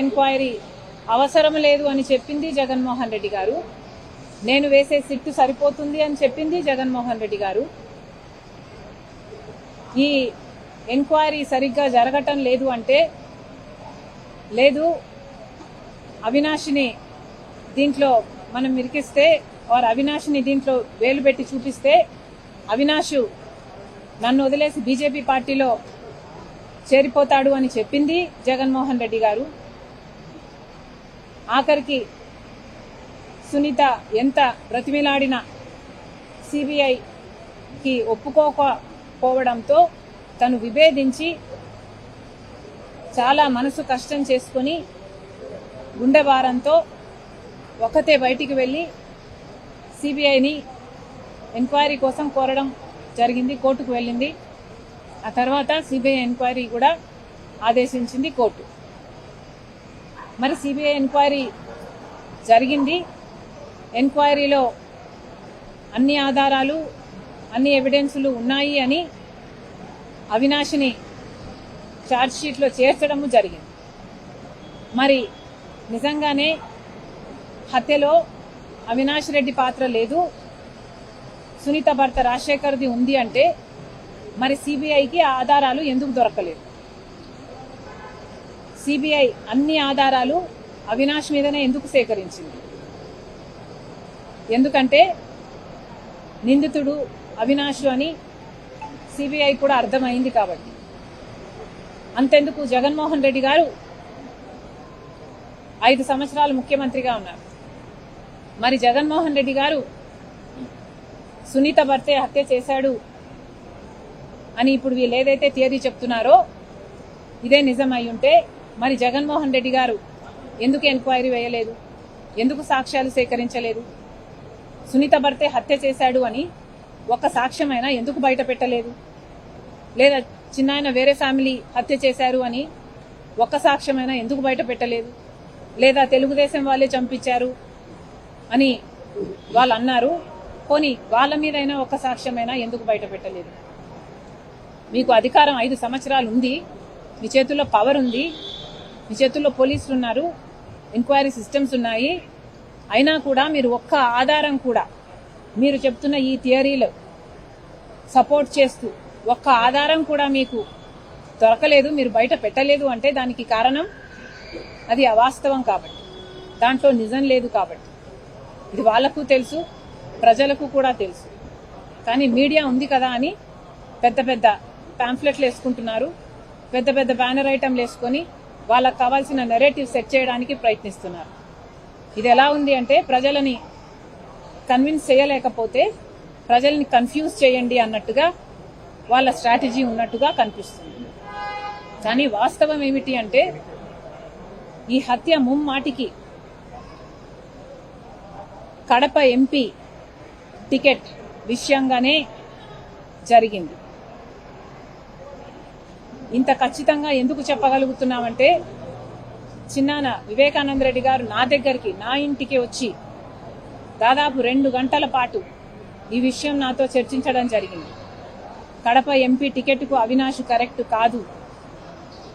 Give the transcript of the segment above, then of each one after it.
Enquiry అవసరం లేదు అని చెప్పింది జగన్మోహన్ రెడ్డి గారు. నేను వేసే సిట్టు సరిపోతుంది అని చెప్పింది జగన్మోహన్ రెడ్డి గారు. ఈ ఎంక్వైరీ సరిగ్గా జరగటం లేదు అంటే లేదు, అవినాష్ని దీంట్లో మనం ఇరికిస్తే వారు అవినాష్ని దీంట్లో వేలు పెట్టి చూపిస్తే అవినాష్ నన్ను వదిలేసి బీజేపీ పార్టీలో చేరిపోతాడు అని చెప్పింది జగన్మోహన్ రెడ్డి గారు. ఆఖరికి సునీత ఎంత బ్రతిమిలాడినా సిబిఐకి ఒప్పుకోకపోవడంతో తను విభేదించి చాలా మనసు కష్టం చేసుకుని గుండె భారంతో ఒక్కతే బయటికి వెళ్ళి సిబిఐని ఎంక్వైరీ కోసం కోరడం జరిగింది. కోర్టుకు వెళ్ళింది. ఆ తర్వాత సిబిఐ ఎంక్వైరీ కూడా ఆదేశించింది కోర్టు. మరి సిబిఐ ఎంక్వైరీ జరిగింది. ఎంక్వైరీలో అన్ని ఆధారాలు అన్ని ఎవిడెన్సులు ఉన్నాయి అని అవినాష్ని ఛార్జ్షీట్లో చేర్చడము జరిగింది. మరి నిజంగానే హత్యలో అవినాష్ రెడ్డి పాత్ర లేదు, సునీత భర్త రాజశేఖర్ది ఉంది అంటే మరి సిబిఐకి ఆధారాలు ఎందుకు దొరకలేదు? సిబిఐ అన్ని ఆధారాలు అవినాష్ మీదనే ఎందుకు సేకరించింది? ఎందుకంటే నిందితుడు అవినాష్ అని సిబిఐ కూడా అర్థమైంది కాబట్టి. అంతెందుకు, జగన్మోహన్ రెడ్డి గారు 5 సంవత్సరాలు ముఖ్యమంత్రిగా ఉన్నారు. మరి జగన్మోహన్ రెడ్డి గారు సునీత భర్తే హత్య చేశాడు అని ఇప్పుడు వీళ్ళు ఏదైతే థియరీ చెప్తున్నారో ఇదే నిజం అయి ఉంటే మరి జగన్మోహన్ రెడ్డి గారు ఎందుకు ఎంక్వైరీ వేయలేదు? ఎందుకు సాక్ష్యాలు సేకరించలేదు? సునీత భర్తే హత్య చేశాడు అని ఒక్క సాక్ష్యమైనా ఎందుకు బయట పెట్టలేదు? లేదా చిన్నాయన వేరే ఫ్యామిలీ హత్య చేశారు అని ఒక్క సాక్ష్యమైనా ఎందుకు బయట పెట్టలేదు? లేదా తెలుగుదేశం వాళ్ళే చంపించారు అని వాళ్ళు అన్నారు, పోనీ వాళ్ళ మీదైనా ఒక్క సాక్ష్యమైనా ఎందుకు బయట పెట్టలేదు? మీకు అధికారం 5 సంవత్సరాలు ఉంది, మీ చేతుల్లో పవర్ ఉంది, మీ చేతుల్లో పోలీసులు ఉన్నారు, ఎంక్వైరీ సిస్టమ్స్ ఉన్నాయి. అయినా కూడా మీరు ఒక్క ఆధారం కూడా మీరు చెప్తున్న ఈ థియరీలో సపోర్ట్ చేస్తూ ఒక్క ఆధారం కూడా మీకు దొరకలేదు, మీరు బయట పెట్టలేదు అంటే దానికి కారణం అది అవాస్తవం కాబట్టి, దాంట్లో నిజం లేదు కాబట్టి. ఇది వాళ్లకు తెలుసు, ప్రజలకు కూడా తెలుసు. కానీ మీడియా ఉంది కదా అని పెద్ద పెద్ద పాంఫ్లెట్లు వేసుకుంటున్నారు, పెద్ద పెద్ద బ్యానర్ ఐటమ్లు వేసుకొని వాళ్ళకు కావాల్సిన నెరేటివ్ సెట్ చేయడానికి ప్రయత్నిస్తున్నారు. ఇది ఎలా ఉంది అంటే ప్రజలని కన్విన్స్ చేయలేకపోతే ప్రజల్ని కన్ఫ్యూజ్ చేయండి అన్నట్టుగా వాళ్ళ స్ట్రాటజీ ఉన్నట్టుగా కనిపిస్తుంది. కానీ వాస్తవం ఏమిటి అంటే ఈ హత్య ముమ్మాటికి కడప ఎంపీ టికెట్ విషయంగానే జరిగింది. ఇంత ఖచ్చితంగా ఎందుకు చెప్పగలుగుతున్నామంటే చిన్నాన వివేకానంద రెడ్డి గారు నా దగ్గరికి, నా ఇంటికి వచ్చి దాదాపు 2 గంటల పాటు ఈ విషయం నాతో చర్చించడం జరిగింది. కడప ఎంపీ టికెట్కు అవినాష్ కరెక్ట్ కాదు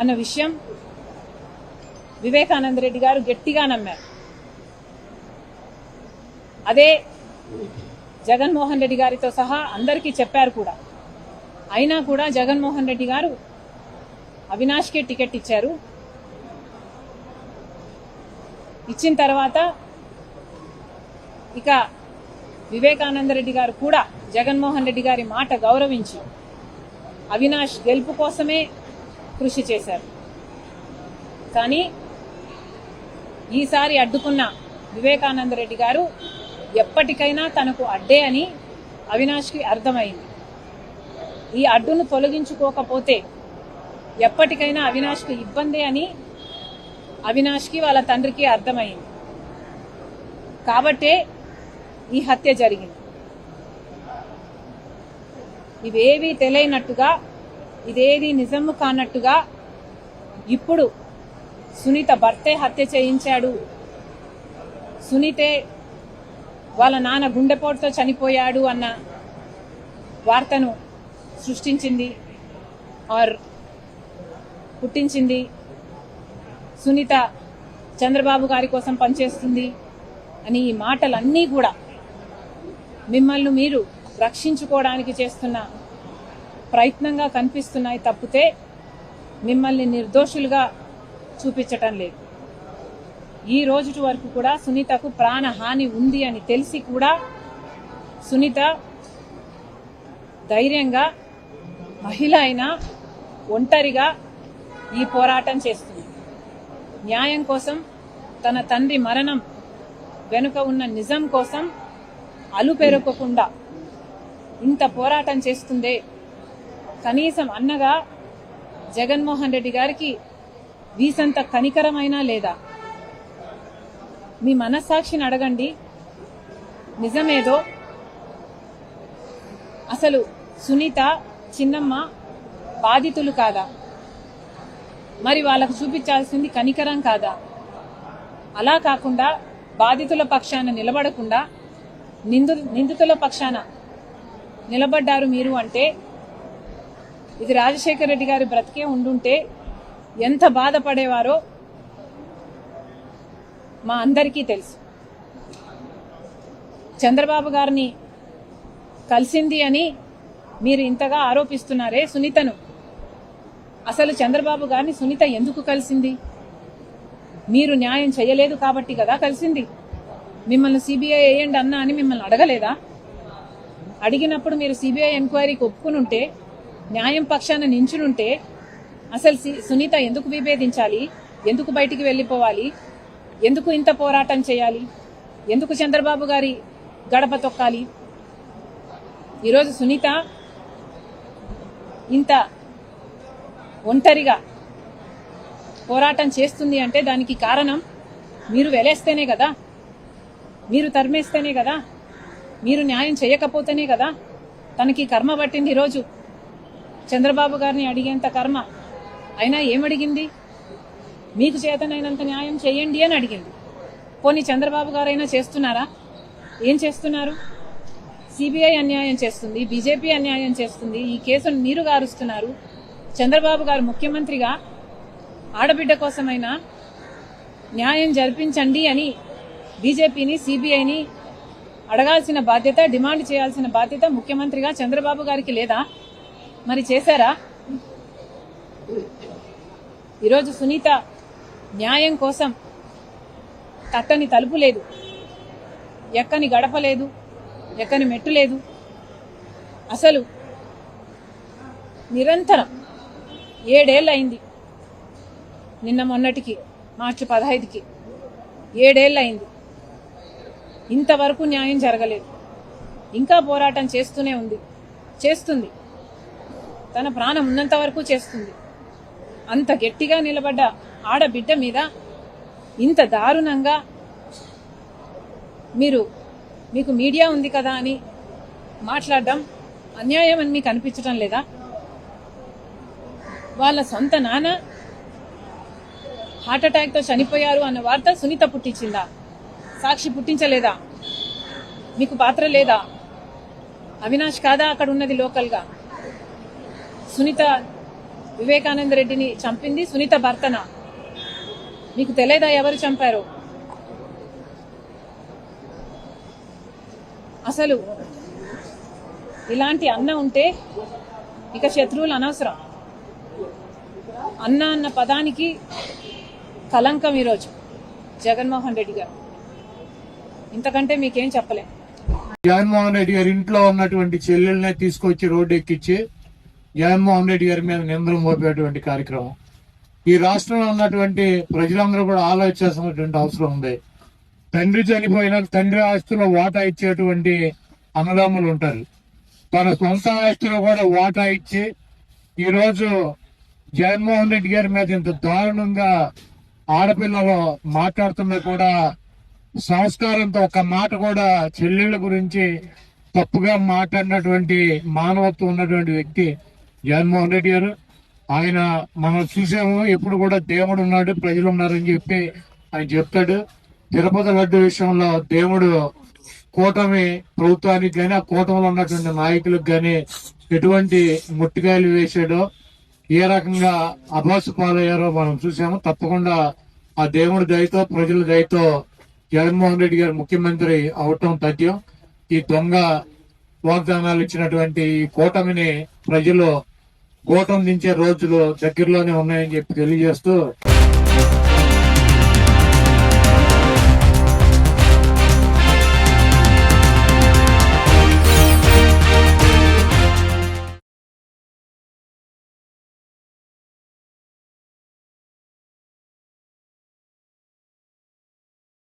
అన్న విషయం వివేకానంద రెడ్డి గారు గట్టిగా నమ్మారు. అదే జగన్మోహన్ రెడ్డి గారితో సహా అందరికీ చెప్పారు కూడా. అయినా కూడా జగన్మోహన్ రెడ్డి గారు అవినాష్కే టికెట్ ఇచ్చారు. ఇచ్చిన తర్వాత ఇక వివేకానంద రెడ్డి గారు కూడా జగన్మోహన్ రెడ్డి గారి మాట గౌరవించి అవినాష్ గెలుపు కోసమే కృషి చేశారు. కానీ ఈసారి అడ్డుకున్న వివేకానంద రెడ్డి గారు ఎప్పటికైనా తనకు అడ్డే అని అవినాష్కి అర్థమైంది. ఈ అడ్డును తొలగించుకోకపోతే ఎప్పటికైనా అవినాష్కి ఇబ్బందే అని అవినాష్కి వాళ్ళ తండ్రికి అర్థమైంది. కాబట్టే ఈ హత్య జరిగింది. ఇవేవీ తెలియనట్టుగా, ఇదేది నిజము కానట్టుగా ఇప్పుడు సునీత భర్తే హత్య చేయించాడు, సునీతే వాళ్ళ నాన్న గుండెపోటుతో చనిపోయాడు అన్న వార్తను సృష్టించింది ఆర్ పుట్టించింది. సునీత చంద్రబాబు గారి కోసం పనిచేస్తుంది అని ఈ మాటలన్నీ కూడా మిమ్మల్ని మీరు రక్షించుకోవడానికి చేస్తున్న ప్రయత్నంగా కనిపిస్తున్నాయి తప్పితే మిమ్మల్ని నిర్దోషులుగా చూపించటం లేదు. ఈ రోజు వరకు కూడా సునీతకు ప్రాణహాని ఉంది అని తెలిసి కూడా సునీత ధైర్యంగా మహిళ అయినా ఒంటరిగా ఈ పోరాటం చేస్తుంది. న్యాయం కోసం, తన తండ్రి మరణం వెనుక ఉన్న నిజం కోసం అలుపెరగకుండా ఇంత పోరాటం చేస్తుందే. కనీసం అన్నగా జగన్మోహన్ రెడ్డి గారికి వీసంత కనికరమైనా లేదా? మీ మనస్సాక్షిని అడగండి, నిజమేదో. అసలు సునీత, చిన్నమ్మ బాధితులు కాదా? మరి వాళ్ళకు చూపించాల్సింది కనికరం కాదా? అలా కాకుండా బాధితుల పక్షాన నిలబడకుండా నిందితుల పక్షాన నిలబడ్డారు మీరు అంటే, ఇది రాజశేఖర రెడ్డి గారి బ్రతికే ఉండుంటే ఎంత బాధపడేవారో మా అందరికీ తెలుసు. చంద్రబాబు గారిని కలిసింది అని మీరు ఇంతగా ఆరోపిస్తున్నారే సునీతను. అసలు చంద్రబాబు గారిని సునీత ఎందుకు కలిసింది? మీరు న్యాయం చేయలేదు కాబట్టి కదా కలిసింది. మిమ్మల్ని సిబిఐ వేయండి అన్నా అని మిమ్మల్ని అడగలేదా? అడిగినప్పుడు మీరు సిబిఐ ఎంక్వైరీకి ఒప్పుకునుంటే, న్యాయం పక్షాన నించునుంటే అసలు సునీత ఎందుకు విభేదించాలి? ఎందుకు బయటికి వెళ్లిపోవాలి? ఎందుకు ఇంత పోరాటం చేయాలి? ఎందుకు చంద్రబాబు గారి గడప తొక్కాలి? ఈరోజు సునీత ఇంత ఒంటరిగా పోరాటం చేస్తుంది అంటే దానికి కారణం మీరు వెలేస్తేనే కదా, మీరు తరిమేస్తేనే కదా, మీరు న్యాయం చేయకపోతేనే కదా తనకి కర్మ పట్టింది. ఈరోజు చంద్రబాబు గారిని అడిగేంత కర్మ. అయినా ఏమడిగింది? మీకు చేతనైనంత న్యాయం చేయండి అని అడిగింది. పోనీ చంద్రబాబు గారైనా చేస్తున్నారా? ఏం చేస్తున్నారు? సిబిఐ అన్యాయం చేస్తుంది, బీజేపీ అన్యాయం చేస్తుంది. ఈ కేసును మీరు గారుస్తున్నారు. చంద్రబాబు గారు ముఖ్యమంత్రిగా ఆడబిడ్డ కోసమైనా న్యాయం జరిపించండి అని బీజేపీని, సిబిఐని అడగాల్సిన బాధ్యత, డిమాండ్ చేయాల్సిన బాధ్యత ముఖ్యమంత్రిగా చంద్రబాబు గారికి లేదా? మరి చేశారా? ఈరోజు సునీత న్యాయం కోసం తట్టని తలుపు లేదు, ఎక్కని గడప లేదు, ఎక్కని మెట్టు లేదు. అసలు నిరంతరం 7 ఏళ్ళు అయింది. నిన్న మొన్నటికి మార్చి 15కి 7 ఏళ్ళు అయింది. ఇంతవరకు న్యాయం జరగలేదు. ఇంకా పోరాటం చేస్తూనే ఉంది, చేస్తుంది. తన ప్రాణం ఉన్నంత వరకు చేస్తుంది. అంత గట్టిగా నిలబడ్డ ఆడబిడ్డ మీద ఇంత దారుణంగా మీకు మీడియా ఉంది కదా అని మాట్లాడడం అన్యాయం అని మీకు అనిపించడం లేదా? వాళ్ళ సొంత నాన్న హార్ట్అటాక్తో చనిపోయారు అన్న వార్త సునీత పుట్టించిందా? సాక్షి పుట్టించలేదా? మీకు పాత్ర లేదా? అవినాష్ కాదా అక్కడ ఉన్నది లోకల్గా? సునీత వివేకానంద రెడ్డిని చంపింది సునీత భర్తనా? మీకు తెలియదా ఎవరు చంపారో? అసలు ఇలాంటి అన్న ఉంటే ఇక శత్రువులు అనవసరం. అన్న అన్న పదానికి కలంకం ఈరోజు జగన్మోహన్ రెడ్డి గారు. ఇంతకంటే మీకేం చెప్పలే. జగన్మోహన్ రెడ్డి గారి ఇంట్లో ఉన్నటువంటి చెల్లెల్ని తీసుకొచ్చి రోడ్డు ఎక్కించి జగన్మోహన్ రెడ్డి గారి మీద నిందలు మోపేటువంటి కార్యక్రమం ఈ రాష్ట్రంలో ఉన్నటువంటి ప్రజలందరూ కూడా ఆలోచించాల్సినటువంటి అవసరం ఉంది. తండ్రి చనిపోయిన తండ్రి ఆస్తిలో వాటా ఇచ్చేటువంటి అన్నదమ్ములు ఉంటారు. తన సొంత ఆస్తిలో కూడా వాటా ఇచ్చి ఈరోజు జగన్మోహన్ రెడ్డి గారి మీద ఇంత దారుణంగా ఆడపిల్లలు మాట్లాడుతున్నా కూడా సంస్కారంతో ఒక మాట కూడా చెల్లెళ్ళ గురించి తప్పుగా మాట్లాడినటువంటి మానవత్వం ఉన్నటువంటి వ్యక్తి జగన్మోహన్ రెడ్డి గారు. ఆయన మనం చూసాము, ఎప్పుడు కూడా దేవుడు ఉన్నాడు, ప్రజలు ఉన్నారని చెప్పి ఆయన చెప్తాడు. తిరుపతి లడ్డు విషయంలో దేవుడు కూటమి ప్రభుత్వానికి గాని ఆ కూటమిలో ఉన్నటువంటి నాయకులకు గాని ఎటువంటి ముట్టికాయలు వేసాడో, ఏ రకంగా అభాసు పాలయ్యారో మనం చూసాము. తప్పకుండా ఆ దేవుడి దయతో ప్రజల దయతో జగన్మోహన్ రెడ్డి గారు ముఖ్యమంత్రి అవటం తథ్యం. ఈ దొంగ వాగ్దానాలు ఇచ్చినటువంటి ఈ కూటమిని ప్రజలు కూటమి దించే రోజులు దగ్గరలోనే ఉన్నాయని చెప్పి తెలియజేస్తూ